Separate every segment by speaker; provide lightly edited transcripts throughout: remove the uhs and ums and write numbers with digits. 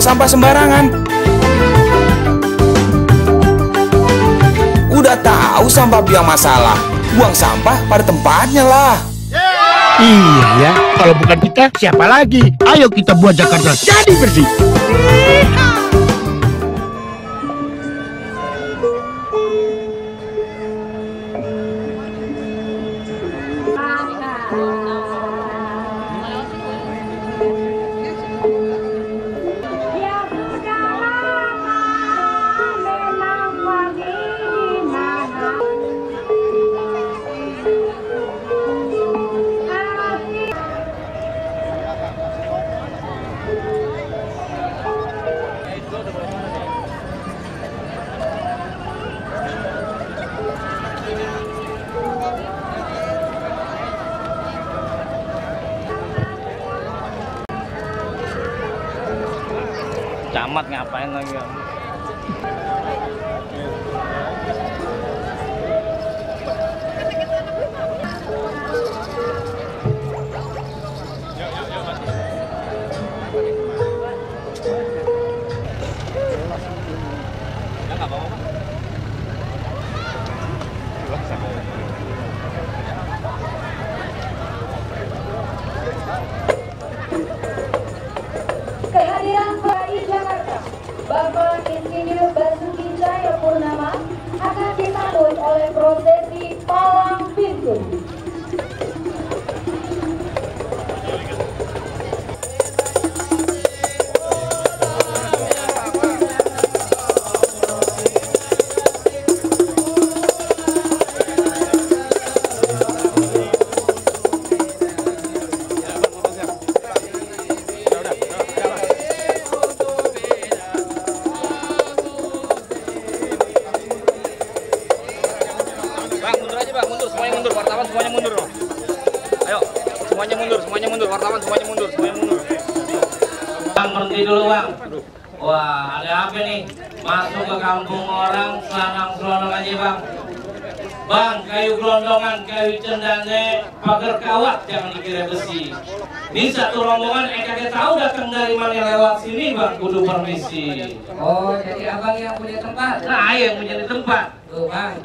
Speaker 1: sampah sembarangan. Udah tahu sampah biang masalah, buang sampah pada tempatnya lah.
Speaker 2: Iya ya, kalau bukan kita siapa lagi? Ayo kita buat Jakarta jadi bersih.
Speaker 3: Camat ngapain lagi ya?
Speaker 4: Kehadiran PKI Jakarta, Bapak Insinyur Basuki Cahayapurnama akan disambut oleh prosesi palang pintu.
Speaker 3: Bang, mundur aja bang, mundur, semuanya mundur, wartawan semuanya mundur loh. Ayo, semuanya mundur, wartawan semuanya mundur, Bang, berhenti dulu bang. Wah, ada apa nih? Masuk ke kampung orang, selanang-selonong aja bang. Bang, kayu gelondongan, kayu cendane, pagar kawat, jangan dikira besi. Ini satu rombongan, kagak tahu datang dari mana lewat sini bang, kudu permisi.
Speaker 5: Oh, jadi abang yang punya tempat?
Speaker 3: Nah, yang punya tempat.
Speaker 5: Tuh bang,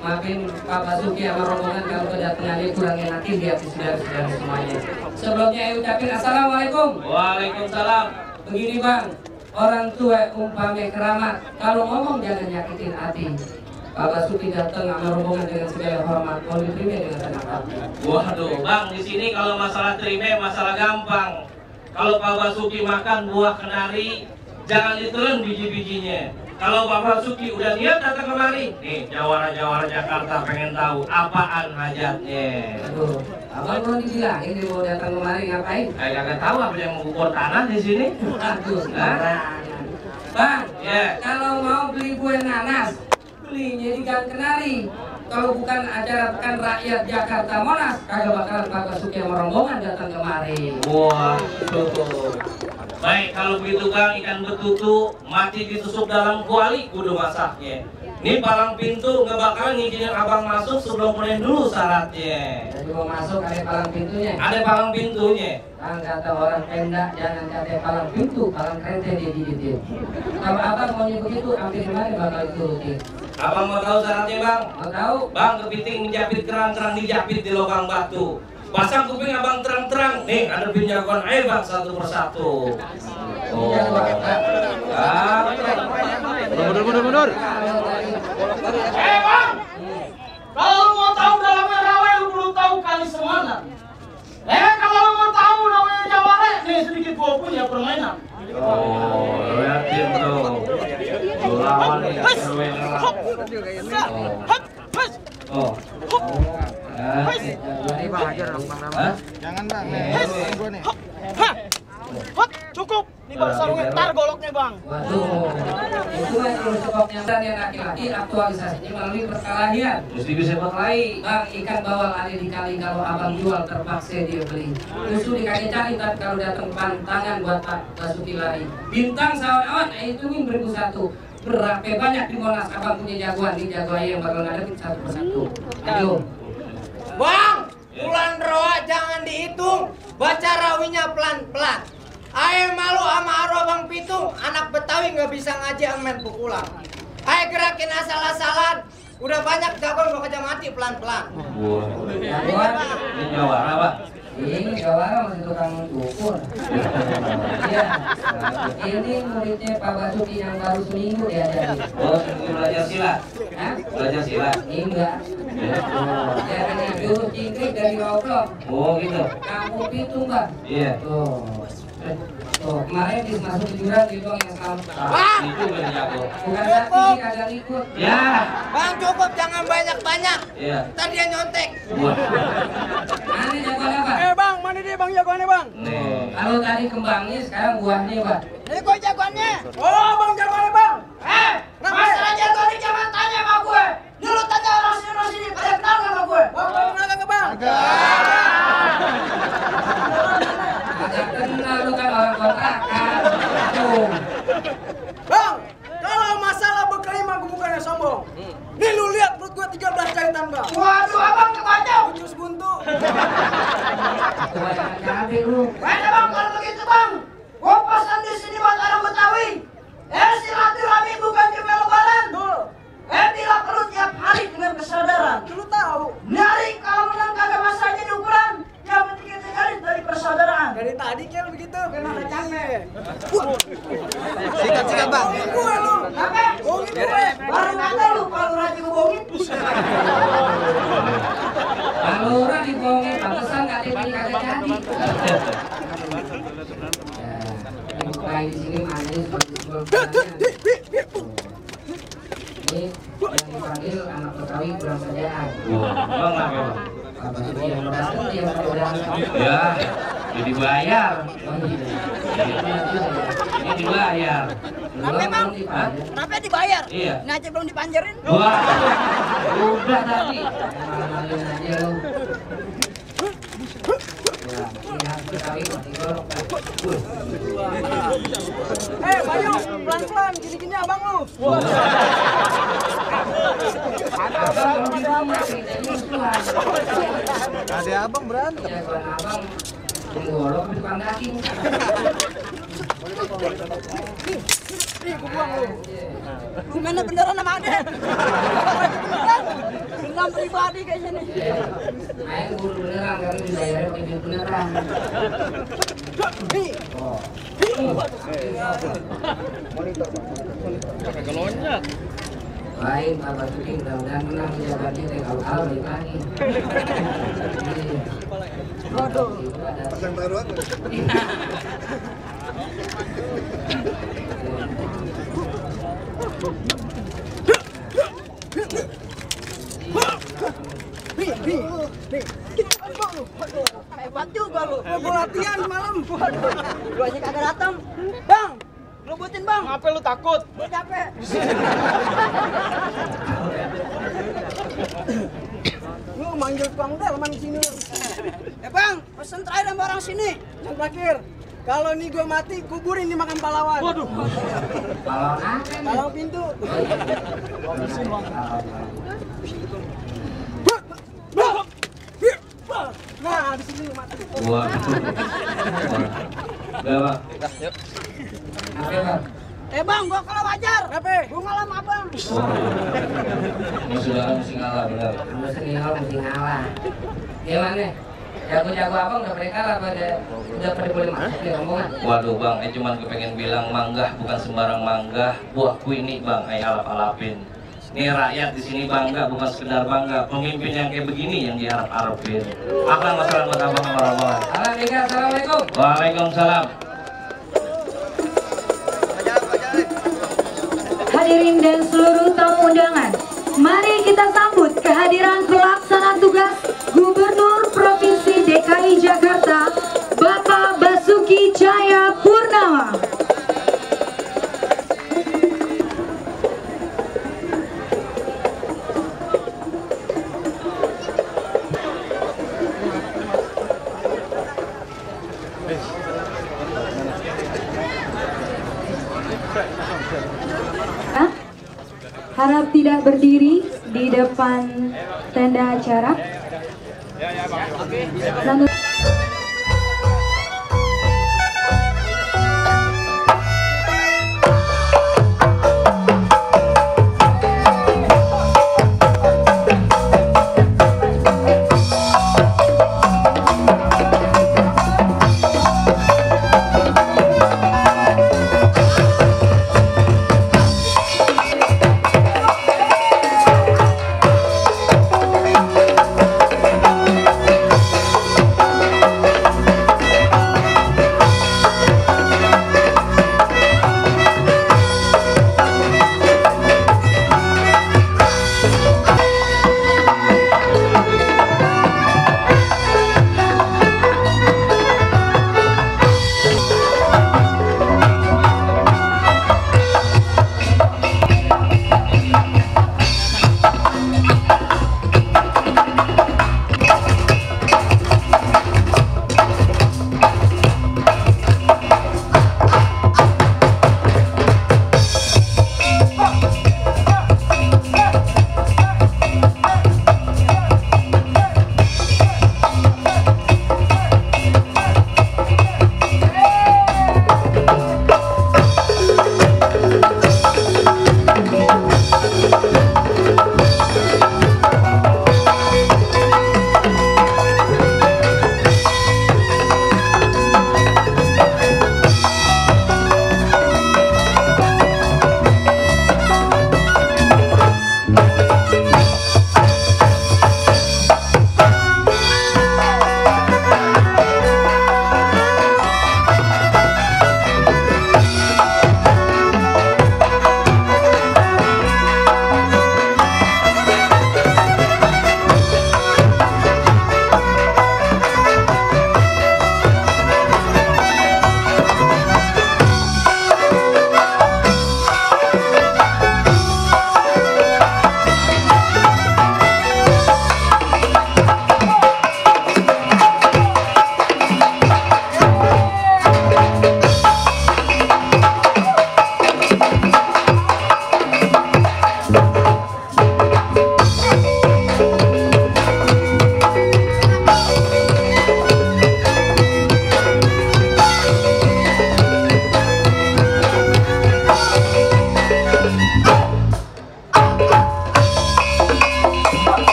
Speaker 5: maafin Pak Basuki sama rombongan kalau kedatangannya kurang enakin di hati saudara-saudara semuanya. Sebelumnya saya ucapin assalamualaikum.
Speaker 3: Waalaikumsalam.
Speaker 5: Begini bang, orang tua umpame keramat, kalau ngomong jangan nyakitin hati. Pak Basuki datang sama rombongan dengan segala hormat, mau diterima dengan senang hati.
Speaker 3: Waduh, bang, di sini kalau masalah terima masalah gampang. Kalau Pak Basuki makan buah kenari, jangan ditelan biji-bijinya. Kalau Pak Basuki udah lihat datang kemari, nih jawara-jawara Jakarta pengen tahu apaan hajatnya.
Speaker 5: Aduh, abang belum dibilangin dia mau datang kemari ngapain?
Speaker 3: Saya kagak tahu apa yang mau ukur tanah di sini.
Speaker 5: Aduh,
Speaker 3: Hah?
Speaker 5: bang,
Speaker 3: Ya.
Speaker 5: kalau mau beli kue nanas, belinya di Gang Kenari. Kalau bukan acara pekan rakyat Jakarta Monas, kagak bakalan Pak Basuki sama rombongan datang kemari.
Speaker 3: Wah, tuh. Baik, kalau begitu bang, ikan betutu mati ditusuk dalam kuali, kudu masaknya. Ini palang pintu nggak bakalan ngizinin abang masuk sebelum penuhin dulu syaratnya.
Speaker 5: Jadi mau masuk ada palang pintunya.
Speaker 3: Ada palang pintunya.
Speaker 5: Kan kata orang Pemda jangan kata palang pintu, palang kereta dia digigitin. Kalau abang maunya begitu, hampir kemarin bakal diturutin.
Speaker 3: Abang mau tahu syaratnya bang?
Speaker 5: Mau tahu?
Speaker 3: Bang, kepiting menjapit kerang-kerang dijapit di lubang batu. Pasang kuping abang terang-terang. Nih, ada penjagoan air bang satu persatu. Oh. Mundur.
Speaker 6: Bang, kalau lu mau tahu dalamnya rawa, lu perlu tahu kali semana. Kalau lu mau tahu namanya jawara, nih sedikit gua punya permainan.
Speaker 3: Oh, liatin tuh. Lu lawan nih, cewek ngelak. Oh.
Speaker 5: Ini bang aja dong bang Rama.
Speaker 2: Jangan bang, gua nih.
Speaker 6: Cukup. Ini baru sarungnya, ntar goloknya bang.
Speaker 5: Waduh, itu kan kalau sebabnya yang laki-laki aktualisasinya melalui perkelahian.
Speaker 3: Mesti bisa
Speaker 5: Berkelahi, bang, ikan bawal ada di kali, kalau abang jual terpaksa dia beli. Justru dikasih cari, tapi kalau datang pantangan buat Pak Basuki lari. Bintang sawan-awan, hitungin 1001. Berapa banyak di Monas abang punya jagoan, di jagoan yang bakal ngadepin satu persatu. Ayo.
Speaker 7: Bang, bulan roa jangan dihitung, baca rawinya pelan-pelan. Ayo malu sama arwah Bang Pitung, anak Betawi nggak bisa ngaji amen pukulan. Ayo gerakin asal-asalan, udah banyak jagoan gua kerja mati pelan-pelan.
Speaker 5: Jagoan, ini jawara Pak. Ini jawara masih tukang ukur. Iya, ini muridnya Pak Basuki yang baru seminggu diajarin.
Speaker 3: Oh, seminggu belajar silat?
Speaker 5: Hah?
Speaker 3: Belajar silat?
Speaker 5: Enggak. Ya kan jurus cingkrik dari Roblok.
Speaker 3: Oh gitu.
Speaker 5: Kampung Pitung Bang.
Speaker 3: Iya.
Speaker 5: Tuh. Tuh, kemarin dimasukin jurang di doang yang sama.
Speaker 3: Itu udah jago.
Speaker 5: Bukan tapi kagak ikut.
Speaker 3: Ya.
Speaker 7: Bang cukup, jangan banyak-banyak.
Speaker 3: Iya.
Speaker 7: Tadi dia nyontek.
Speaker 3: Wah.
Speaker 5: Mana jagoan apa?
Speaker 7: Bang, mana dia bang jagoannya bang?
Speaker 3: Nih.
Speaker 5: Kalau tadi kembangnya, sekarang buahnya Pak.
Speaker 7: Ini kok jagoannya? Oh bang jagoannya bang. Masalah jagoan ini jangan tanya sama gue. Ini lu tanya orang sini pada kenal gak sama gue? Bang, kenal gak bang?
Speaker 5: Agak kenal lu kan orang kontrakan. Tuh.
Speaker 7: Bang, kalau masalah berkelima gue bukannya sombong. Nih lu lihat perut gue 13 jahitan bang. Waduh abang kebacau. Ucus buntu.
Speaker 5: Kebanyakan cabai lu.
Speaker 7: Beda bang kalau begitu bang. Gue pesan di sini buat orang Betawi. Silaturahmi bukan cuma lebaran. Bila perlu tiap hari dengan kesadaran. Lu tahu. Nyari kalau menang kagak masalahnya di ukuran. Yang penting kita nyari dari persaudaraan. Dari tadi kan begitu. Karena ada capek. Sikat bang. Gue lu. Capek. Bohongin gue. Baru kata lu kalau rajin gue bohongin.
Speaker 5: Kalau orang dibohongin, pantesan gak dibeli kagak jadi. Ini bukan di sini manis seperti ini yang dipanggil anak Betawi kurang kerjaan.
Speaker 3: Bang apa?
Speaker 5: Apa itu yang merasa dia mudah.
Speaker 3: Ya, jadi bayar.
Speaker 5: Oh iya.
Speaker 3: Ini dibayar.
Speaker 7: Kenapa dibayar?
Speaker 3: Iya.
Speaker 7: Ngaji belum dipanjerin.
Speaker 3: Wah, udah tadi.
Speaker 5: Malu-maluin aja lu. Ya, ini harus Betawi masih golok.
Speaker 7: Bayu, pelan-pelan, gini-gini abang lu.
Speaker 5: Abang di rumah kita ini musuhan.
Speaker 7: Ada abang berantem.
Speaker 5: Ya, kalau abang menggolok di depan daging.
Speaker 7: Nih, gue buang lu. Lu mana beneran sama ade? Dendam pribadi kayaknya nih.
Speaker 5: Ayo guru beneran, karena di daerah TV beneran.
Speaker 7: Nih.
Speaker 5: Baik, Pak Basuki mudah-mudahan menang jabatannya dari awal balik lagi.
Speaker 7: Waduh.
Speaker 5: Pasang baru apa?
Speaker 7: Nih. Hebat juga lu. Gue latihan malam. Lu aja kagak datang. Bang, ngebutin bang. Ngapa lu takut? Gue capek. Lu manggil tukang delman sini. Bang, pesan terakhir sama orang sini. Yang terakhir. Kalau nih gue mati, kuburin dimakan pahlawan. Waduh.
Speaker 5: Pahlawan apa?
Speaker 7: Pahlawan pintu. Nah, di sini lu mati.
Speaker 3: Wah. Udah, Bang.
Speaker 5: Apa, Bang?
Speaker 7: Bang, gua kalah wajar. Kenapa? Gua ngalah sama abang.
Speaker 3: Ini sudah mesti ngalah, benar.
Speaker 5: Mesti ngalah. Gimana? Jago-jago abang udah pada kalah udah pada boleh masuk nih rombongan.
Speaker 3: Waduh bang, cuman kepengen bilang manggah bukan sembarang manggah. Buahku ini bang, alap-alapin. Nih rakyat di sini bangga, bukan sekedar bangga. Pemimpin yang kayak begini yang diharap-harapin. Akan masalah buat abang sama rombongan.
Speaker 5: Assalamualaikum.
Speaker 3: Waalaikumsalam.
Speaker 4: Hadirin dan seluruh tamu undangan, mari kita sambut kehadiran pelaksana tugas Gubernur Provinsi DKI Jakarta, Bapak Basuki Cahayapurnama. Harap tidak berdiri di depan tenda acara.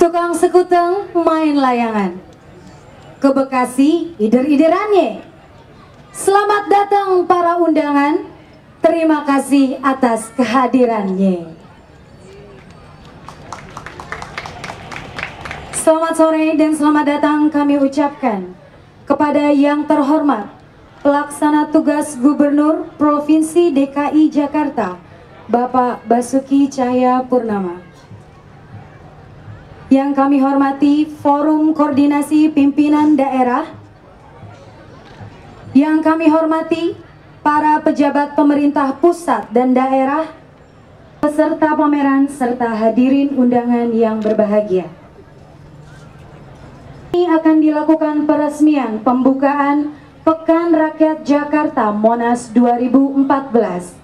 Speaker 4: Tukang sekuteng main layangan. Ke Bekasi ider-iderannya. Selamat datang para undangan. Terima kasih atas kehadirannya. Selamat sore dan selamat datang kami ucapkan kepada yang terhormat Pelaksana Tugas Gubernur Provinsi DKI Jakarta, Bapak Basuki Cahayapurnama. Yang kami hormati Forum Koordinasi Pimpinan Daerah. Yang kami hormati para pejabat pemerintah pusat dan daerah, peserta pameran serta hadirin undangan yang berbahagia. Ini akan dilakukan peresmian pembukaan Pekan Rakyat Jakarta Monas 2014.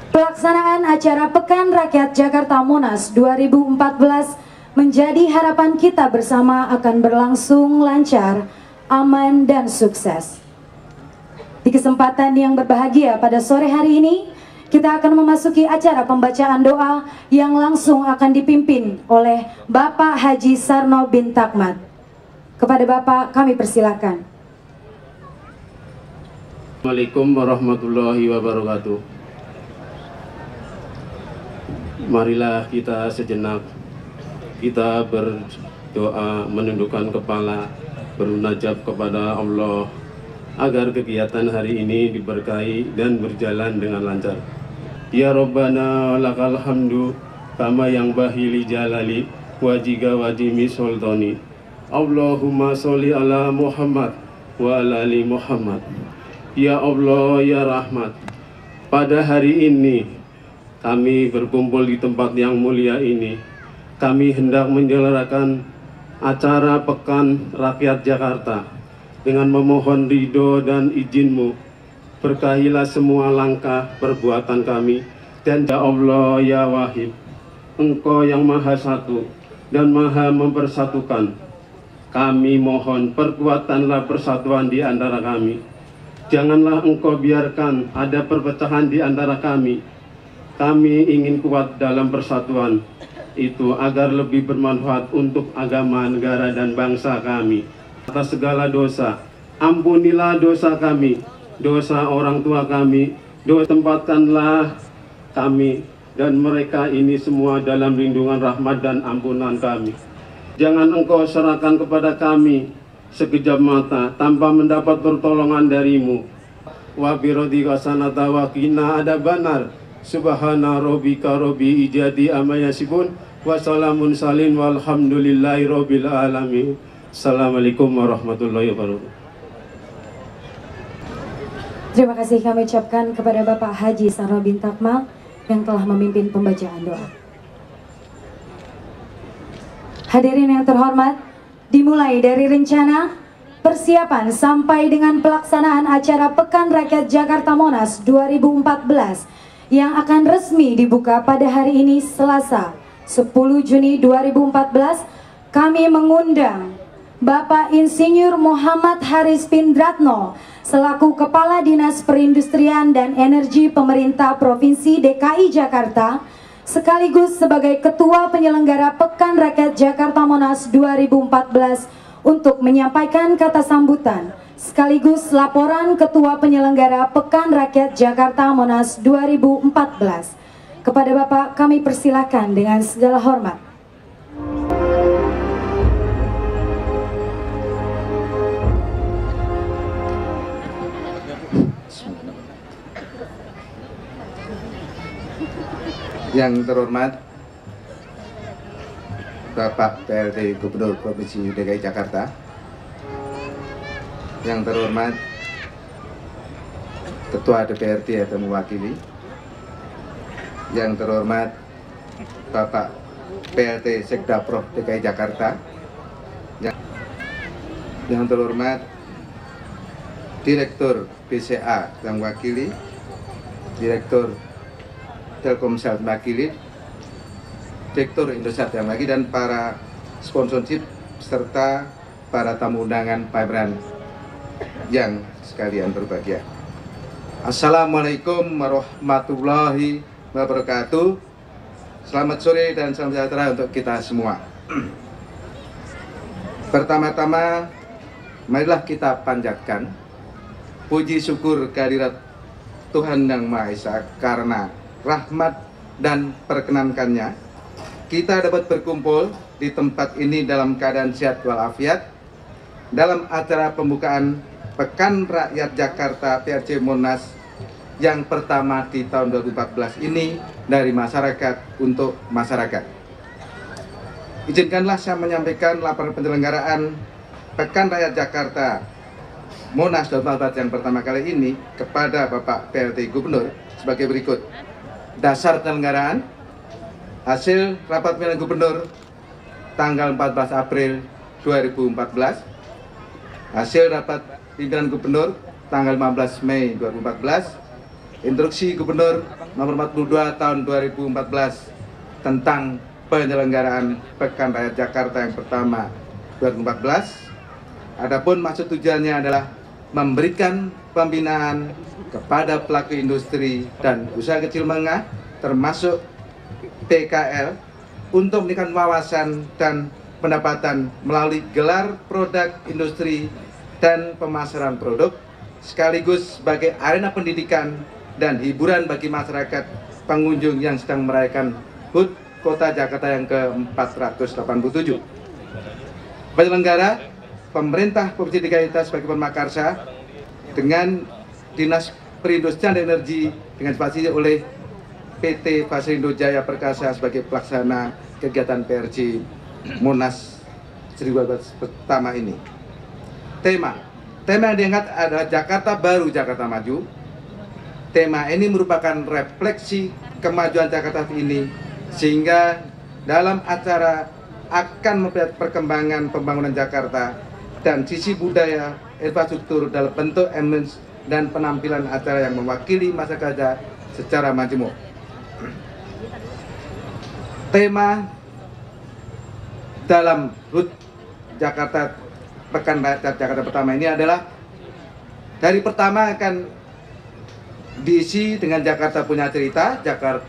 Speaker 4: Pelaksanaan acara Pekan Rakyat Jakarta Monas 2014 menjadi harapan kita bersama akan berlangsung lancar, aman, dan sukses. Di kesempatan yang berbahagia pada sore hari ini, kita akan memasuki acara pembacaan doa yang langsung akan dipimpin oleh Bapak Haji Sarno bin Takmat. Kepada Bapak kami persilakan.
Speaker 8: Assalamualaikum warahmatullahi wabarakatuh. Marilah kita sejenak, kita berdoa, menundukkan kepala, bermunajat kepada Allah agar kegiatan hari ini diberkahi dan berjalan dengan lancar. Ya Rabbana lakal hamdu kama yang bahili jalali wajiga wajimi sultani. Allahumma sholli ala Muhammad wa ala ali Muhammad. Ya Allah ya Rahmat, pada hari ini kami berkumpul di tempat yang mulia ini. Kami hendak menyelenggarakan acara Pekan Rakyat Jakarta dengan memohon ridho dan izin-Mu. Berkahilah semua langkah perbuatan kami. Dan ya Allah ya Wahid, Engkau yang Maha Satu dan Maha Mempersatukan. Kami mohon perkuatanlah persatuan di antara kami. Janganlah Engkau biarkan ada perpecahan di antara kami. Kami ingin kuat dalam persatuan itu agar lebih bermanfaat untuk agama, negara, dan bangsa kami. Atas segala dosa, ampunilah dosa kami, dosa orang tua kami, dosa tempatkanlah kami dan mereka ini semua dalam lindungan rahmat dan ampunan kami. Jangan Engkau serahkan kepada kami sekejap mata tanpa mendapat pertolongan dari-Mu. Wa birodika sanata wa qina adzabannar. Subhana rabbika rabbil izzati amma yasifun wa salamun salin walhamdulillahi rabbil alamin. Assalamualaikum warahmatullahi wabarakatuh.
Speaker 4: Terima kasih kami ucapkan kepada Bapak Haji Sarno bin Takmat yang telah memimpin pembacaan doa. Hadirin yang terhormat, dimulai dari rencana, persiapan sampai dengan pelaksanaan acara Pekan Rakyat Jakarta Monas 2014 yang akan resmi dibuka pada hari ini Selasa 10 Juni 2014, kami mengundang Bapak Insinyur Muhammad Haris Pindratno selaku Kepala Dinas Perindustrian dan Energi Pemerintah Provinsi DKI Jakarta sekaligus sebagai Ketua Penyelenggara Pekan Rakyat Jakarta Monas 2014 untuk menyampaikan kata sambutan sekaligus laporan Ketua Penyelenggara Pekan Rakyat Jakarta Monas 2014. Kepada Bapak kami persilakan dengan segala hormat.
Speaker 9: Yang terhormat Bapak PLT Gubernur Provinsi DKI Jakarta, yang terhormat Ketua DPRD atau mewakili, yang terhormat Bapak PLT Sekda Prof DKI Jakarta, yang terhormat Direktur BCA yang mewakili, Direktur Telkomsel mewakili, Direktur Indosat yang lagi, dan para sponsorship serta para tamu undangan pameran yang sekalian berbahagia. Assalamualaikum warahmatullahi wabarakatuh. Selamat sore dan salam sejahtera untuk kita semua. Pertama-tama, marilah kita panjatkan puji syukur kehadirat Tuhan Yang Maha Esa, karena rahmat dan perkenankannya kita dapat berkumpul di tempat ini dalam keadaan sehat walafiat dalam acara pembukaan Pekan Rakyat Jakarta PRJ Monas yang pertama di tahun 2014 ini dari masyarakat untuk masyarakat. Izinkanlah saya menyampaikan laporan penyelenggaraan Pekan Rakyat Jakarta Monas 2014 yang pertama kali ini kepada Bapak PLT Gubernur sebagai berikut. Dasar penyelenggaraan: hasil rapat pemilihan gubernur tanggal 14 April 2014, hasil rapat pimpinan gubernur tanggal 15 Mei 2014, instruksi gubernur nomor 42 tahun 2014 tentang penyelenggaraan Pekan Rakyat Jakarta yang pertama 2014. Adapun maksud tujuannya adalah memberikan pembinaan kepada pelaku industri dan usaha kecil menengah termasuk PKL untuk meningkatkan wawasan dan pendapatan melalui gelar produk industri dan pemasaran produk, sekaligus sebagai arena pendidikan dan hiburan bagi masyarakat pengunjung yang sedang merayakan HUT Kota Jakarta yang ke-487. Penyelenggara pemerintah Provinsi DKI sebagai pemakarsa dengan Dinas Perindustrian dan Energi dengan difasilitasi oleh PT Fasilindo Jaya Perkasa sebagai pelaksana kegiatan PRJ Monas 2014 pertama ini. Tema yang diangkat adalah Jakarta Baru, Jakarta Maju. Tema ini merupakan refleksi kemajuan Jakarta ini, sehingga dalam acara akan memperlihatkan perkembangan pembangunan Jakarta dan sisi budaya infrastruktur dalam bentuk ambience dan penampilan acara yang mewakili masyarakat secara majemuk. Tema dalam HUT Jakarta Pekan Rakyat Jakarta pertama ini adalah dari pertama akan diisi dengan Jakarta punya cerita,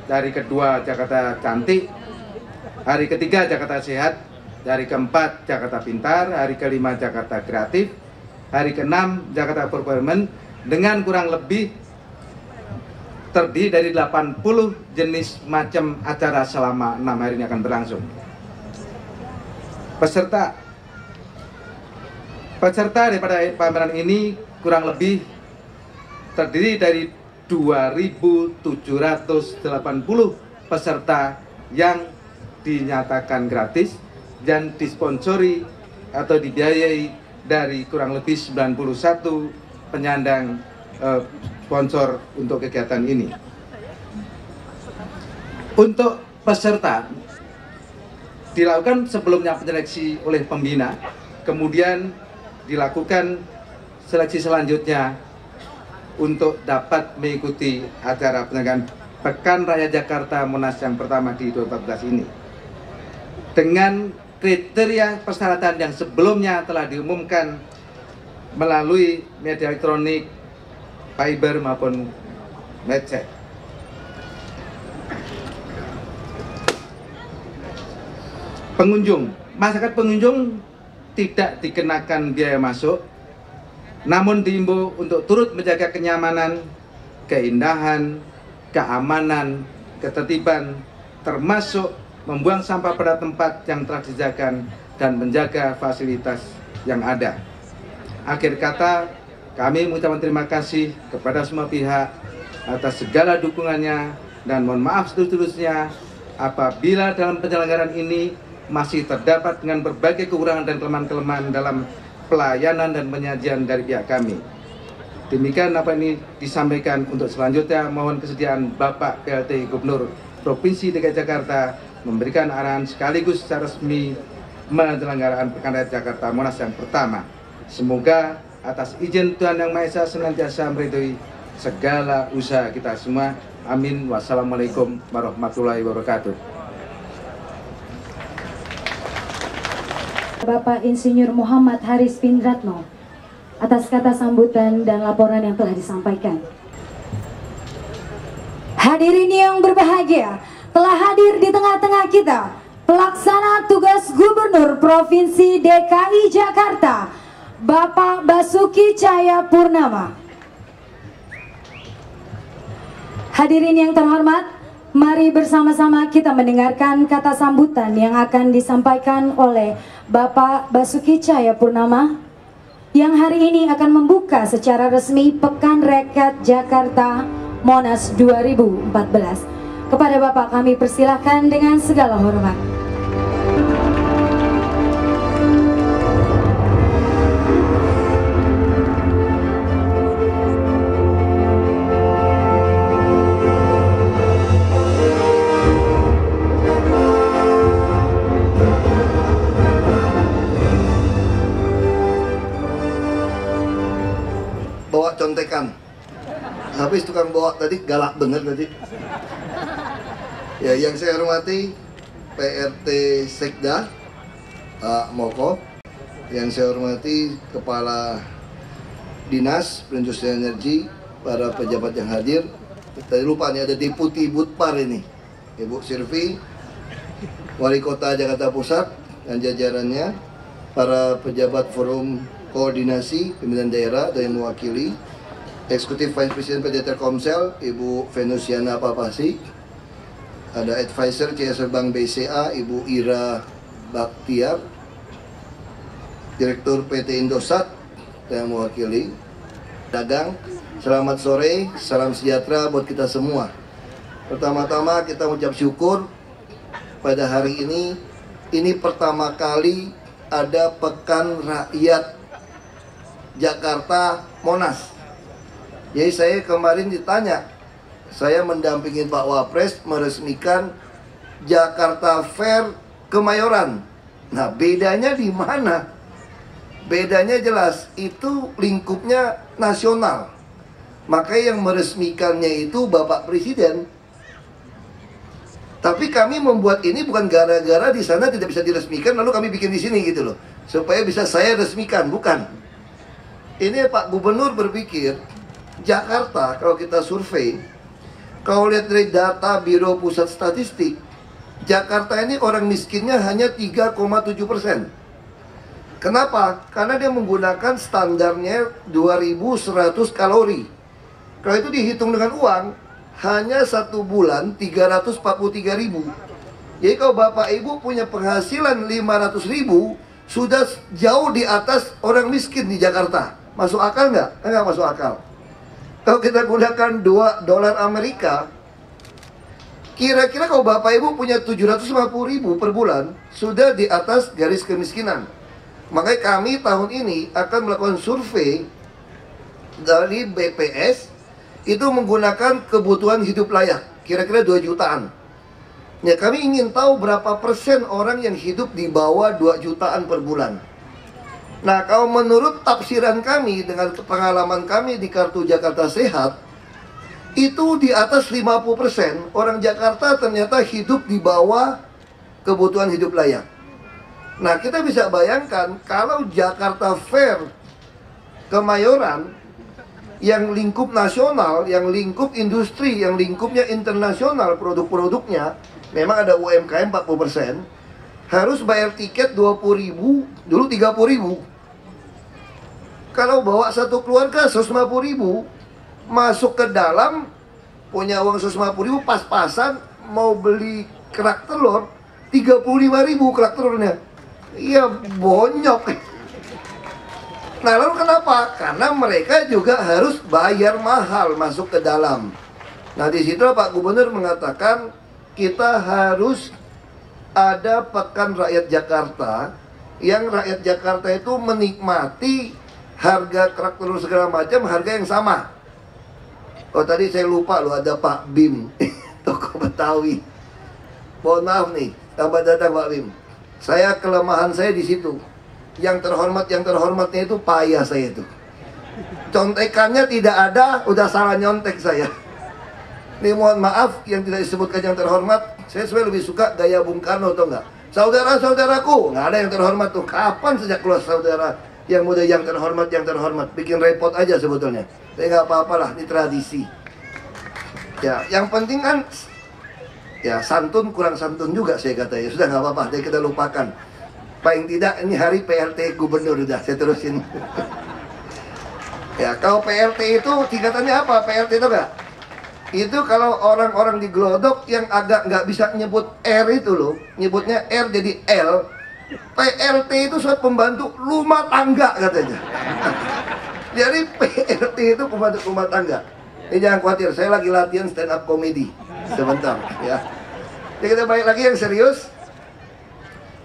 Speaker 9: hari kedua Jakarta cantik, hari ketiga Jakarta sehat, hari keempat Jakarta pintar, hari kelima Jakarta kreatif, hari keenam Jakarta performance, dengan kurang lebih terdiri dari 80 jenis macam acara selama 6 hari ini akan berlangsung. Peserta daripada pameran ini kurang lebih terdiri dari 2.780 peserta yang dinyatakan gratis dan disponsori atau dibiayai dari kurang lebih 91 penyandang sponsor untuk kegiatan ini. Untuk peserta dilakukan sebelumnya penyeleksi oleh pembina, kemudian dilakukan seleksi selanjutnya untuk dapat mengikuti acara penyelenggaraan Pekan Rakyat Jakarta Monas yang pertama di 2014 ini dengan kriteria persyaratan yang sebelumnya telah diumumkan melalui media elektronik, fiber maupun medchat. Masyarakat pengunjung tidak dikenakan biaya masuk, namun diimbau untuk turut menjaga kenyamanan, keindahan, keamanan, ketertiban, termasuk membuang sampah pada tempat yang telah disediakan dan menjaga fasilitas yang ada. Akhir kata, kami mengucapkan terima kasih kepada semua pihak atas segala dukungannya dan mohon maaf setulus-tulusnya apabila dalam penyelenggaraan ini masih terdapat dengan berbagai kekurangan dan kelemahan-kelemahan dalam pelayanan dan penyajian dari pihak kami. Demikian apa ini disampaikan. Untuk selanjutnya mohon kesediaan Bapak PLT Gubernur Provinsi DKI Jakarta memberikan arahan sekaligus secara resmi penyelenggaraan Pekan Rakyat Jakarta Monas yang pertama. Semoga atas izin Tuhan Yang Maha Esa senantiasa meridhoi segala usaha kita semua. Amin. Wassalamualaikum warahmatullahi wabarakatuh.
Speaker 4: Bapak Insinyur Muhammad Haris Pindratno atas kata sambutan dan laporan yang telah disampaikan. Hadirin yang berbahagia, telah hadir di tengah-tengah kita pelaksana tugas Gubernur Provinsi DKI Jakarta, Bapak Basuki Cahayapurnama. Hadirin yang terhormat, mari bersama-sama kita mendengarkan kata sambutan yang akan disampaikan oleh Bapak Basuki Cahayapurnama yang hari ini akan membuka secara resmi Pekan Rakyat Jakarta Monas 2014. Kepada Bapak kami persilahkan dengan segala hormat.
Speaker 10: Bawa contekan. Habis tukang bawa tadi galak bener tadi. Ya, yang saya hormati PRT Sekda Pak Moko, yang saya hormati Kepala Dinas Perindustrian Energi, para pejabat yang hadir. Tadi lupa nih ada Deputi Budpar ini, Ibu Sirvi, Wali Kota Jakarta Pusat dan jajarannya, para pejabat Forum Koordinasi Pimpinan Daerah dan yang mewakili, Eksekutif Vice President PT Telkomsel, Ibu Venusiana Papasi, ada Advisor CSR Bank BCA, Ibu Ira Baktiar, Direktur PT Indosat yang mewakili, dagang. Selamat sore, salam sejahtera buat kita semua. Pertama-tama kita mengucap syukur pada hari ini pertama kali ada Pekan Rakyat Jakarta Monas. Jadi saya kemarin ditanya, saya mendampingi Pak Wapres meresmikan Jakarta Fair Kemayoran. Nah, bedanya di mana? Bedanya jelas, itu lingkupnya nasional. Maka yang meresmikannya itu Bapak Presiden. Tapi kami membuat ini bukan gara-gara di sana tidak bisa diresmikan lalu kami bikin di sini gitu loh, supaya bisa saya resmikan, bukan. Ini Pak Gubernur berpikir Jakarta, kalau kita survei, kalau lihat dari data Biro Pusat Statistik, Jakarta ini orang miskinnya hanya 3,7%. Kenapa? Karena dia menggunakan standarnya 2100 kalori. Kalau itu dihitung dengan uang, hanya 1 bulan 343.000. Jadi kalau Bapak Ibu punya penghasilan 500.000, sudah jauh di atas orang miskin di Jakarta. Masuk akal nggak? Nggak masuk akal. Kalau kita gunakan $2 Amerika, kira-kira kalau Bapak Ibu punya 750.000 per bulan, sudah di atas garis kemiskinan. Makanya kami tahun ini akan melakukan survei dari BPS, itu menggunakan kebutuhan hidup layak, kira-kira 2 jutaan. Ya, kami ingin tahu berapa persen orang yang hidup di bawah 2 jutaan per bulan. Nah, kalau menurut tafsiran kami dengan pengalaman kami di Kartu Jakarta Sehat, itu di atas 50% orang Jakarta ternyata hidup di bawah kebutuhan hidup layak. Nah, kita bisa bayangkan kalau Jakarta Fair Kemayoran yang lingkup nasional, yang lingkup industri, yang lingkupnya internasional produk-produknya, memang ada UMKM 40%, harus bayar tiket 20.000, dulu 30.000. Kalau bawa satu keluarga 150.000, masuk ke dalam, punya uang 150.000, pas-pasan, mau beli kerak telur, 35.000 kerak telurnya. Iya, bonyok. Nah, lalu kenapa? Karena mereka juga harus bayar mahal masuk ke dalam. Nah, di situ Pak Gubernur mengatakan kita harus ada pekan rakyat Jakarta, yang rakyat Jakarta itu menikmati harga kerak telur segala macam, harga yang sama. Oh, tadi saya lupa loh, ada Pak Bim, toko Betawi. Mohon maaf nih, tambah datang Pak Bim. Kelemahan saya di situ. Yang terhormatnya itu payah saya itu. Contekannya tidak ada, udah salah nyontek saya. Ini mohon maaf yang tidak disebutkan yang terhormat. Saya sebenarnya lebih suka gaya Bung Karno, atau enggak? Saudara-saudaraku, nggak ada yang terhormat tuh. Kapan sejak keluar saudara yang muda yang terhormat, bikin repot aja sebetulnya. Tapi nggak apa-apalah, ini tradisi. Ya, yang penting kan, ya santun kurang santun juga saya kata ya. Sudah nggak apa-apa, jadi kita lupakan. Paling tidak ini hari PLT Gubernur udah saya terusin. Ya, kalau PLT itu tingkatannya apa? PLT itu enggak? Itu kalau orang-orang di Glodok yang agak nggak bisa nyebut R itu loh, nyebutnya R jadi L. PLT itu suatu pembantu rumah tangga katanya. Jadi PLT itu pembantu rumah tangga. Ini jangan khawatir, saya lagi latihan stand up comedy sebentar ya. Jadi kita balik lagi yang serius.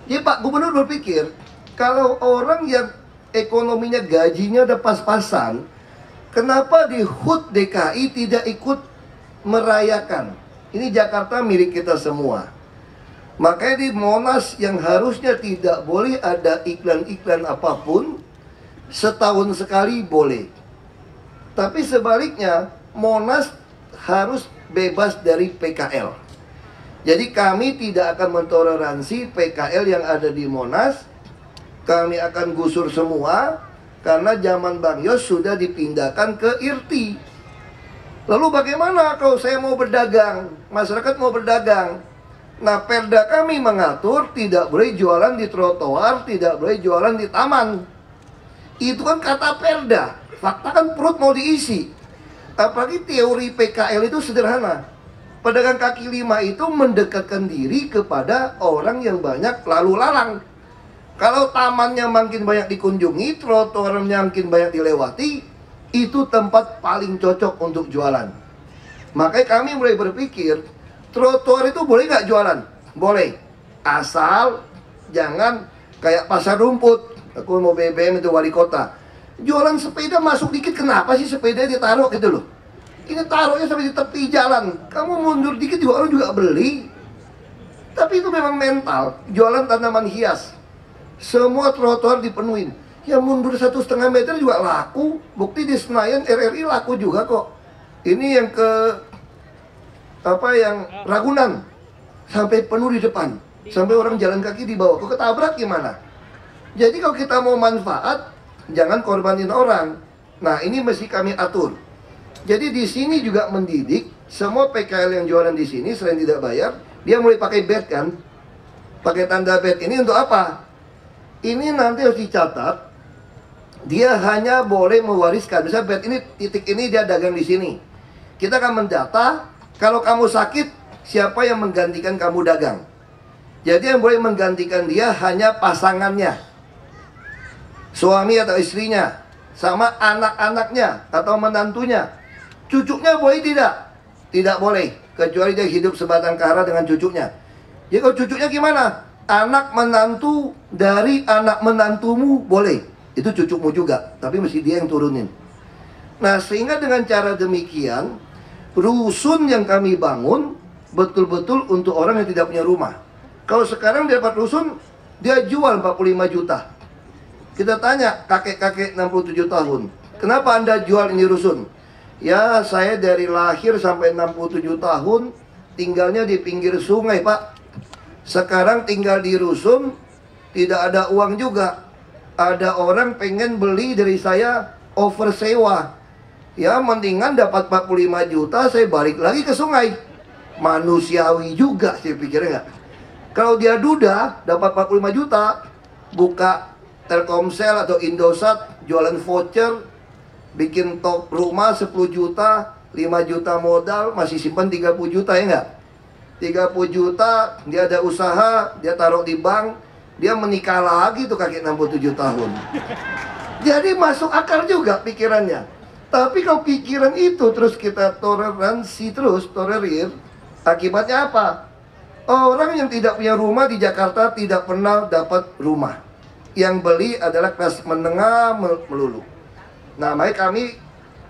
Speaker 10: Jadi Pak Gubernur berpikir kalau orang yang ekonominya gajinya udah pas-pasan, kenapa di HUT DKI tidak ikut merayakan? Ini Jakarta milik kita semua. Makanya di Monas yang harusnya tidak boleh ada iklan-iklan apapun, setahun sekali boleh. Tapi sebaliknya, Monas harus bebas dari PKL. Jadi kami tidak akan mentoleransi PKL yang ada di Monas. Kami akan gusur semua, karena zaman Bang Yos sudah dipindahkan ke IRTI. Lalu bagaimana kalau saya mau berdagang, masyarakat mau berdagang? Nah, Perda kami mengatur tidak boleh jualan di trotoar, tidak boleh jualan di taman. Itu kan kata Perda. Fakta kan perut mau diisi. Apalagi teori PKL itu sederhana. Pedagang kaki lima itu mendekatkan diri kepada orang yang banyak lalu lalang. Kalau tamannya makin banyak dikunjungi, trotoarnya makin banyak dilewati, itu tempat paling cocok untuk jualan. Makanya kami mulai berpikir, trotoar itu boleh nggak jualan? Boleh. Asal jangan kayak pasar rumput. Aku mau BBM itu wali kota. Jualan sepeda masuk dikit, kenapa sih sepeda ditaruh gitu loh? Ini taruhnya sampai di tepi jalan. Kamu mundur dikit juga orang juga beli. Tapi itu memang mental. Jualan tanaman hias. Semua trotoar dipenuhin. Ya mundur 1,5 meter juga laku. Bukti di Senayan RRI laku juga kok. Ini yang yang Ragunan sampai penuh di depan, sampai orang jalan kaki di bawah. Kok ketabrak gimana? Jadi kalau kita mau manfaat, jangan korbanin orang. Nah, ini mesti kami atur. Jadi di sini juga mendidik semua PKL yang jualan di sini selain tidak bayar, dia mulai pakai bed kan? Pakai tanda bed ini untuk apa? Ini nanti harus dicatat. Dia hanya boleh mewariskan. Misalnya bed ini, titik ini dia dagang di sini. Kita akan mendata, kalau kamu sakit, siapa yang menggantikan kamu dagang. Jadi yang boleh menggantikan dia hanya pasangannya, suami atau istrinya, sama anak-anaknya atau menantunya. Cucunya boleh tidak? Tidak boleh, kecuali dia hidup sebatang kara dengan cucunya. Jadi kalau cucunya gimana? Anak menantu dari anak menantumu boleh. Itu cucumu juga, tapi mesti dia yang turunin. Nah, sehingga dengan cara demikian, rusun yang kami bangun betul-betul untuk orang yang tidak punya rumah. Kalau sekarang dia dapat rusun, dia jual 45 juta. Kita tanya kakek-kakek 67 tahun, kenapa Anda jual ini rusun? Ya, saya dari lahir sampai 67 tahun tinggalnya di pinggir sungai, Pak. Sekarang tinggal di rusun, tidak ada uang juga. Ada orang pengen beli dari saya over sewa. Ya, mendingan dapat 45 juta, saya balik lagi ke sungai. Manusiawi juga, saya pikirnya nggak. Kalau dia duda, dapat 45 juta, buka Telkomsel atau Indosat, jualan voucher, bikin top rumah 10 juta, 5 juta modal, masih simpan 30 juta, ya nggak? 30 juta, dia ada usaha, dia taruh di bank, dia menikah lagi tuh kakek 67 tahun. Jadi masuk akal juga pikirannya. Tapi kalau pikiran itu terus kita toleransi terus, tolerir, akibatnya apa? Orang yang tidak punya rumah di Jakarta tidak pernah dapat rumah. Yang beli adalah kelas menengah melulu. Nah, makanya kami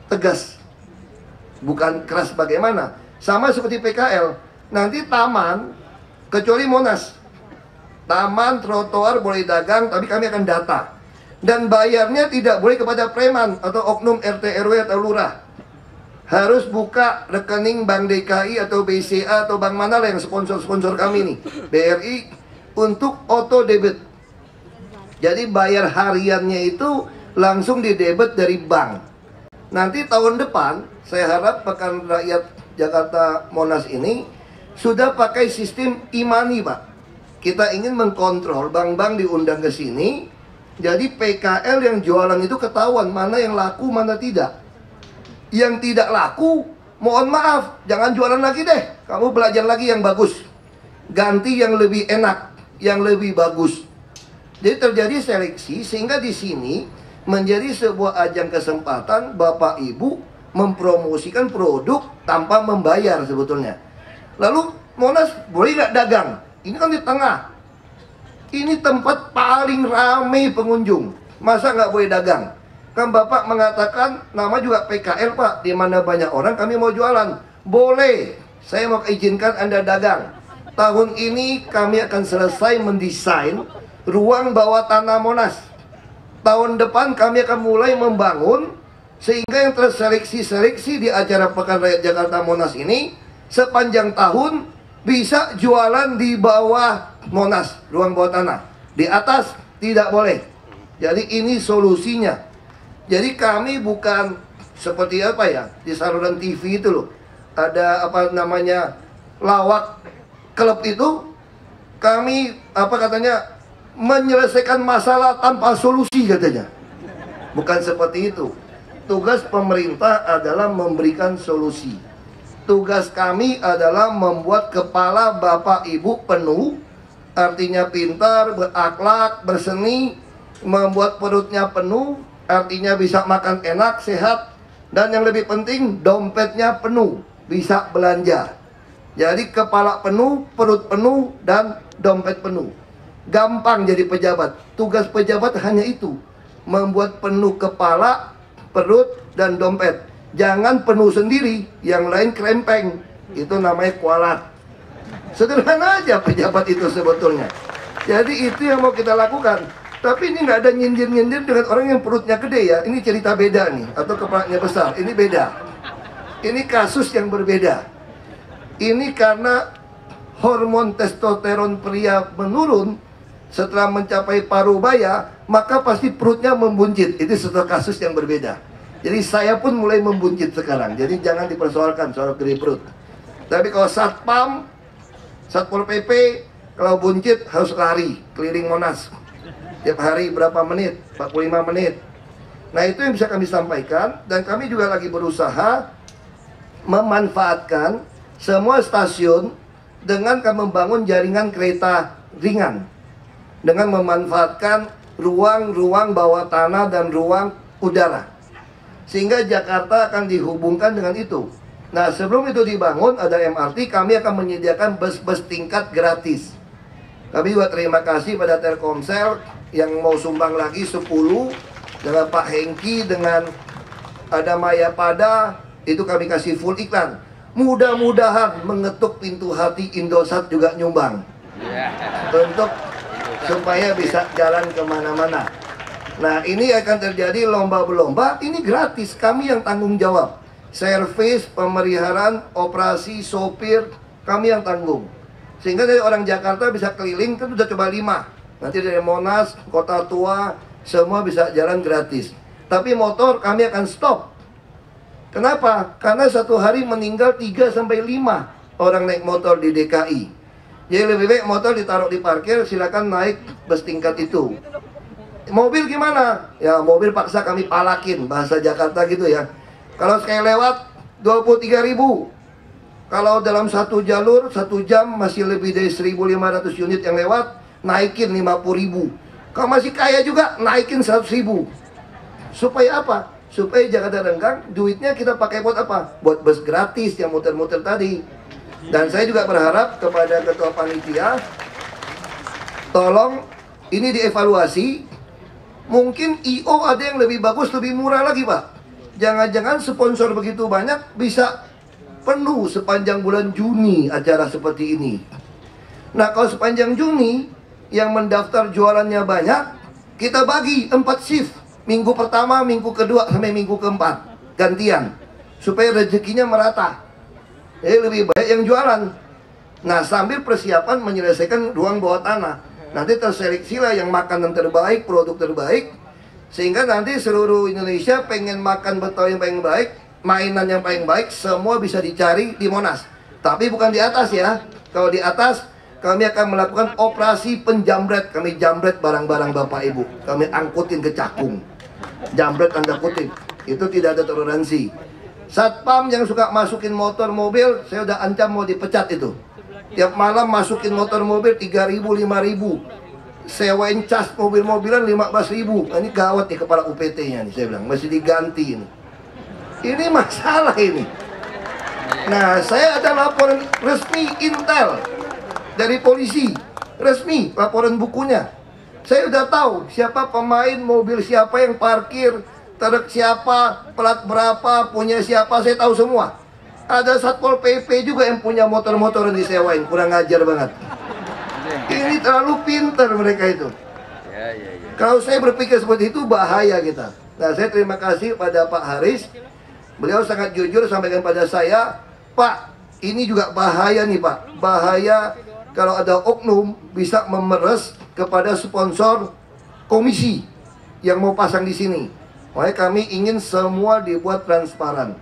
Speaker 10: tegas, bukan keras bagaimana. Sama seperti PKL. Nanti taman, kecuali Monas, taman, trotoar boleh dagang, tapi kami akan data. Dan bayarnya tidak boleh kepada preman atau oknum RT RW atau lurah. Harus buka rekening Bank DKI atau BCA atau bank mana lah yang sponsor-sponsor kami nih, BRI, untuk auto debit. Jadi bayar hariannya itu langsung didebet dari bank. Nanti tahun depan saya harap Pekan Rakyat Jakarta Monas ini sudah pakai sistem e-money, Pak. Kita ingin mengkontrol bank-bank diundang ke sini. Jadi PKL yang jualan itu ketahuan mana yang laku, mana tidak. Yang tidak laku, mohon maaf, jangan jualan lagi deh. Kamu belajar lagi yang bagus. Ganti yang lebih enak, yang lebih bagus. Jadi terjadi seleksi sehingga di sini menjadi sebuah ajang kesempatan Bapak Ibu mempromosikan produk tanpa membayar sebetulnya. Lalu Monas boleh nggak dagang? Ini kan di tengah. Ini tempat paling ramai pengunjung. Masa nggak boleh dagang? Kan Bapak mengatakan nama juga PKL Pak, di mana banyak orang kami mau jualan. Boleh, saya mau izinkan Anda dagang. Tahun ini kami akan selesai mendesain ruang bawah tanah Monas. Tahun depan kami akan mulai membangun sehingga yang terseleksi-seleksi di acara Pekan Rakyat Jakarta Monas ini sepanjang tahun bisa jualan di bawah Monas, ruang bawah tanah. Di atas tidak boleh. Jadi ini solusinya. Jadi kami bukan seperti apa ya, di saluran TV itu loh, ada apa namanya, lawak klub itu, kami apa katanya, menyelesaikan masalah tanpa solusi katanya. Bukan seperti itu. Tugas pemerintah adalah memberikan solusi. Tugas kami adalah membuat kepala Bapak Ibu penuh, artinya pintar, berakhlak, berseni, membuat perutnya penuh, artinya bisa makan enak, sehat, dan yang lebih penting dompetnya penuh, bisa belanja. Jadi kepala penuh, perut penuh, dan dompet penuh. Gampang jadi pejabat. Tugas pejabat hanya itu, membuat penuh kepala, perut, dan dompet. Jangan penuh sendiri, yang lain krempeng. Itu namanya kualat. Sederhana aja pejabat itu sebetulnya. Jadi itu yang mau kita lakukan. Tapi ini nggak ada nyindir-nyindir dengan orang yang perutnya gede ya. Ini cerita beda nih, atau kepalanya besar. Ini beda. Ini kasus yang berbeda. Ini karena hormon testosteron pria menurun. Setelah mencapai parubaya, maka pasti perutnya membuncit. Itu satu kasus yang berbeda. Jadi saya pun mulai membuncit sekarang. Jadi jangan dipersoalkan soal gede perut. Tapi kalau satpam, satpol PP, kalau buncit harus lari keliling Monas. Tiap hari berapa menit? 45 menit. Nah itu yang bisa kami sampaikan. Dan kami juga lagi berusaha memanfaatkan semua stasiun dengan kami membangun jaringan kereta ringan. Dengan memanfaatkan ruang-ruang bawah tanah dan ruang udara. Sehingga Jakarta akan dihubungkan dengan itu. Nah sebelum itu dibangun ada MRT, kami akan menyediakan bus-bus tingkat gratis. Kami juga terima kasih pada Telkomsel yang mau sumbang lagi 10, dengan Pak Hengki, dengan ada Maya Pada, itu kami kasih full iklan. Mudah-mudahan mengetuk pintu hati Indosat juga nyumbang. Untuk supaya bisa jalan kemana-mana. Nah ini akan terjadi lomba-lomba, ini gratis, kami yang tanggung jawab. Servis, pemeliharaan, operasi, sopir, kami yang tanggung. Sehingga dari orang Jakarta bisa keliling, kan udah coba 5. Nanti dari Monas, Kota Tua, semua bisa jalan gratis. Tapi motor kami akan stop. Kenapa? Karena satu hari meninggal 3-5 orang naik motor di DKI. Jadi lebih baik motor ditaruh di parkir, silakan naik bus tingkat itu. Mobil gimana? Ya mobil paksa kami palakin, bahasa Jakarta gitu ya. Kalau sekali lewat 23.000. Kalau dalam satu jalur 1 jam masih lebih dari 1.500 unit yang lewat, naikin 50.000. Kalau masih kaya juga naikin 100.000. Supaya apa? supaya Jakarta renggang, duitnya kita pakai buat apa? Buat bus gratis yang muter-muter tadi. Dan saya juga berharap kepada ketua panitia, tolong ini dievaluasi. Mungkin IO ada yang lebih bagus, lebih murah lagi Pak. Jangan-jangan sponsor begitu banyak bisa penuh sepanjang bulan Juni acara seperti ini. Nah kalau sepanjang Juni yang mendaftar jualannya banyak, kita bagi 4 shift. Minggu pertama, minggu kedua, sampai minggu keempat. Gantian. Supaya rezekinya merata. Jadi lebih baik yang jualan. Nah sambil persiapan menyelesaikan ruang bawah tanah. Nanti terseleksilah yang makanan terbaik, produk terbaik. Sehingga nanti seluruh Indonesia pengen makan Betawi yang paling baik, mainan yang paling baik, semua bisa dicari di Monas. Tapi bukan di atas ya. Kalau di atas, kami akan melakukan operasi penjambret. Kami jambret barang-barang Bapak Ibu. Kami angkutin ke Cakung. Jambret tanda kutip. Itu tidak ada toleransi. Satpam yang suka masukin motor mobil, saya udah ancam mau dipecat itu. Tiap malam masukin motor mobil 3.000, 5.000. Sewain cas mobil-mobilan 15.000. Ini gawat nih kepala UPT-nya nih, saya bilang. Mesti diganti ini. Ini masalah ini. Nah, saya ada laporan resmi Intel dari polisi. Resmi laporan bukunya. Saya udah tahu siapa pemain, mobil siapa yang parkir, truk siapa, plat berapa, punya siapa, saya tahu semua. Ada Satpol PP juga yang punya motor-motoran disewain, kurang ajar banget. Ini terlalu pintar mereka itu. Kalau saya berpikir seperti itu, bahaya kita. Nah, saya terima kasih pada Pak Haris. Beliau sangat jujur sampaikan pada saya, Pak, ini juga bahaya nih Pak. Bahaya kalau ada oknum bisa memeres kepada sponsor komisi yang mau pasang di sini. Makanya kami ingin semua dibuat transparan.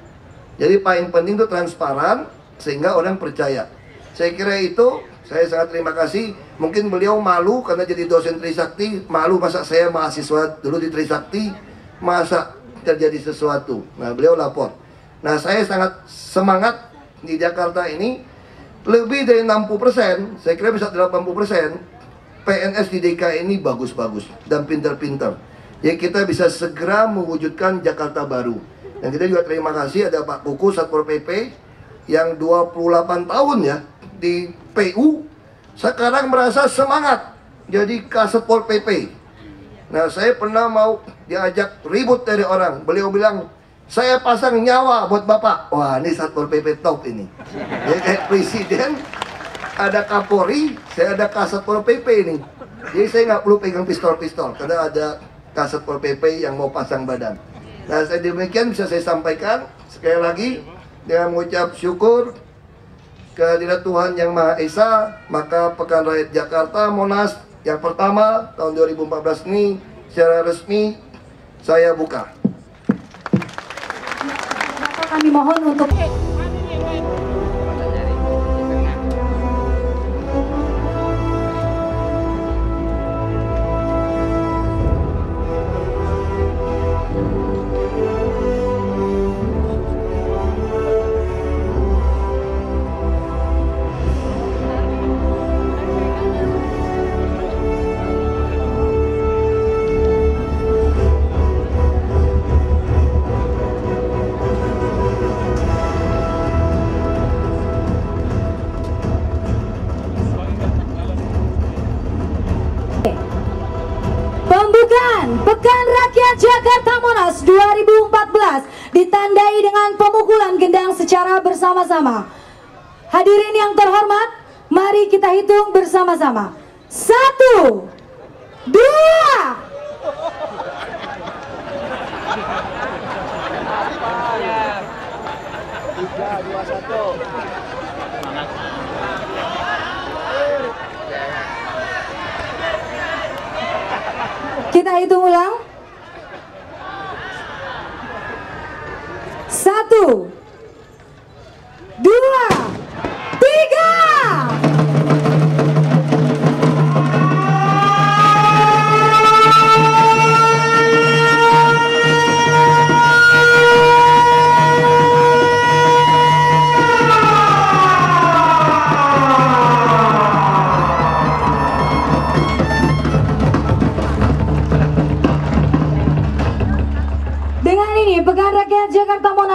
Speaker 10: Jadi paling penting itu transparan sehingga orang percaya. Saya kira itu, saya sangat terima kasih. Mungkin beliau malu karena jadi dosen Trisakti, malu masa saya mahasiswa dulu di Trisakti, masa terjadi sesuatu. Nah, beliau lapor. Nah, saya sangat semangat di Jakarta ini. Lebih dari 60%, saya kira bisa 80%, PNS di DKI ini bagus-bagus dan pintar-pintar. Jadi kita bisa segera mewujudkan Jakarta baru. Dan kita juga terima kasih ada Pak Kuku Satpol PP yang 28 tahun ya di PU, sekarang merasa semangat jadi Kasatpol PP. Nah, saya pernah mau diajak ribut dari orang. Beliau bilang, saya pasang nyawa buat Bapak. Wah, ini Satpol PP top ini. Jadi kayak presiden, ada Kapolri, saya ada Kasatpol PP ini. Jadi saya nggak perlu pegang pistol-pistol karena ada Kasatpol PP yang mau pasang badan. Nah, saya demikian bisa saya sampaikan sekali lagi dengan mengucap syukur kehadirat Tuhan Yang Maha Esa. Maka Pekan Rakyat Jakarta Monas yang pertama tahun 2014 ini secara resmi saya buka.
Speaker 4: Kami mohon untuk Pekan Rakyat Jakarta Monas 2014 ditandai dengan pemukulan gendang secara bersama-sama. Hadirin yang terhormat, mari kita hitung bersama-sama. 1, 2. Kita hitung ulang. 1, 2, 3.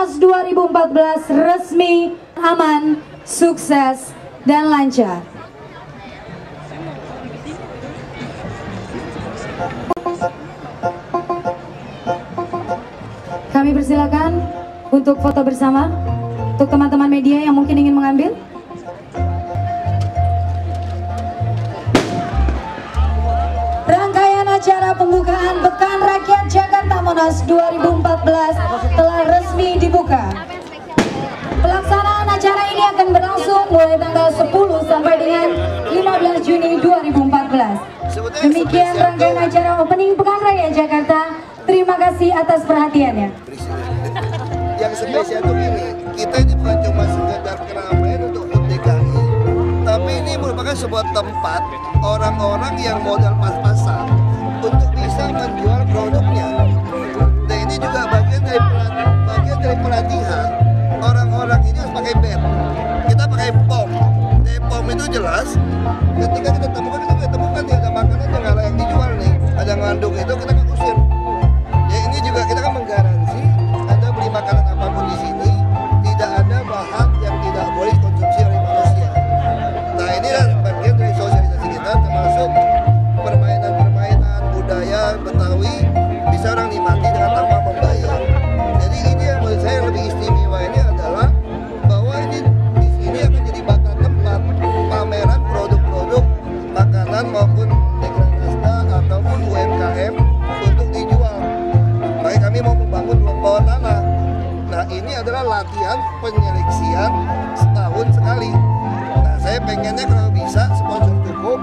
Speaker 4: Monas 2014 resmi, aman, sukses, dan lancar. Kami persilakan untuk foto bersama untuk teman-teman media yang mungkin ingin mengambil. Rangkaian acara pembukaan Pekan Rakyat Jakarta Monas 2014 telah resmi dibuka. Pelaksanaan acara ini akan berlangsung mulai tanggal 10 sampai dengan 15 Juni 2014. Demikian rangkaian acara opening Pekan Raya Jakarta. Terima kasih atas perhatiannya.
Speaker 10: Yang spesial tuh ini, kita ini bukan cuma sekedar keramaian untuk HUT DKI, tapi ini merupakan sebuah tempat orang-orang yang modal pas-pasan untuk bisa menjual produknya. Dan ini juga bagian dari pelatihan orang-orang ini harus pakai bed. Kita pakai POM. Dari POM itu jelas, ketika kita temukan nih ada makanan yang nggak layak dijual nih, ada ngandung itu kita akan usir. Ya ini juga kita kan menggaransi Anda beli makanan apapun di sini tidak ada bahan yang tidak boleh dikonsumsi oleh manusia. Nah inilah bagian dari sosialisasi kita, termasuk permainan-permainan budaya Betawi bisa orang nikmati dengan tanpa membayar. Jadi ini yang menurut saya lebih istimewa ini adalah bahwa ini di sini akan jadi bakal tempat pameran produk-produk makanan maupun dekranasda ataupun UMKM untuk dijual. Makanya kami mau membangun bawah tanah. Nah ini adalah latihan penyeleksian setahun sekali. Nah saya pengennya kalau bisa sponsor cukup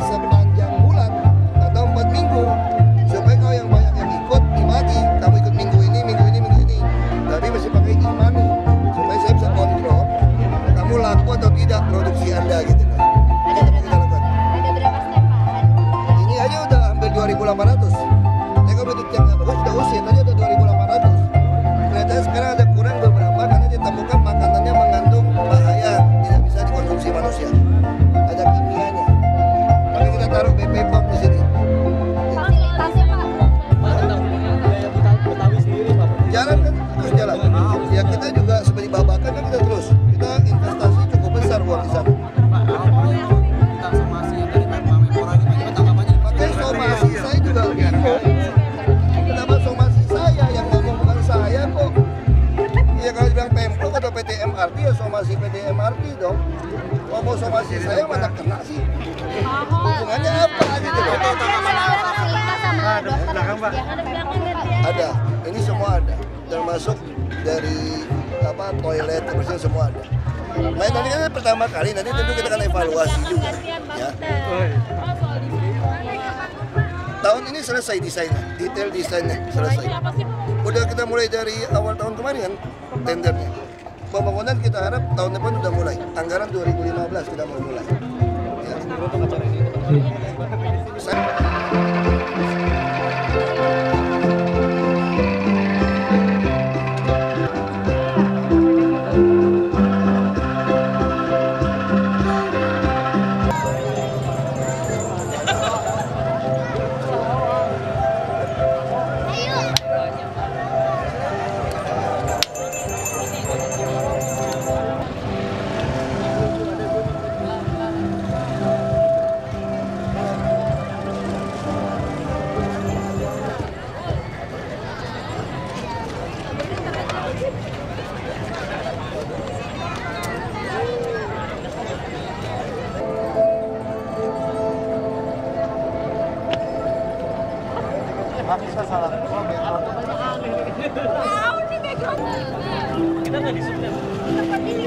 Speaker 10: sepanjang bulan atau 4 minggu supaya kalau yang banyak yang ikut dibagi. Kamu ikut minggu ini, tapi masih pakai e-money supaya saya bisa kontrol kamu laku atau tidak produksi Anda gitu loh. Ada berapa step? Ini aja udah hampir 2.800. Kalau bentuk yang nggak bagus sudah usir, tadi ada 2.800. Ternyata sekarang ada kurang beberapa karena ditemukan makanannya mengandung bahaya, tidak bisa dikonsumsi manusia. Ada kimianya. Maka kita taruh BP POM di sini.
Speaker 11: Fasilitasnya Pak? Betawi sendiri Pak?
Speaker 10: Jalan kan terus jalan. Ya kita juga seperti babakan kan kita terus. Kita investasi cukup besar uang di sana. Makanya somasi saya juga bingung. Kenapa somasi saya yang ngomong bukan saya kok? Ya kalau bilang Pemprov atau PT MRT ya somasi PT MRT dong. Ngomong somasi saya mana kena sih? Hubungannya apa gitu loh? Ada, ini semua ada. Termasuk dari toilet, kebersihan semua ada. Nah nanti kan pertama kali, nanti tentu kita akan evaluasi juga. Ya. Tahun ini selesai desainnya, detail desainnya selesai. Udah kita mulai dari awal tahun kemarin kan tendernya. Pembangunan kita harap tahun depan sudah mulai. Anggaran 2015 kita mau mulai. Ya.
Speaker 11: Kita nggak disuruh.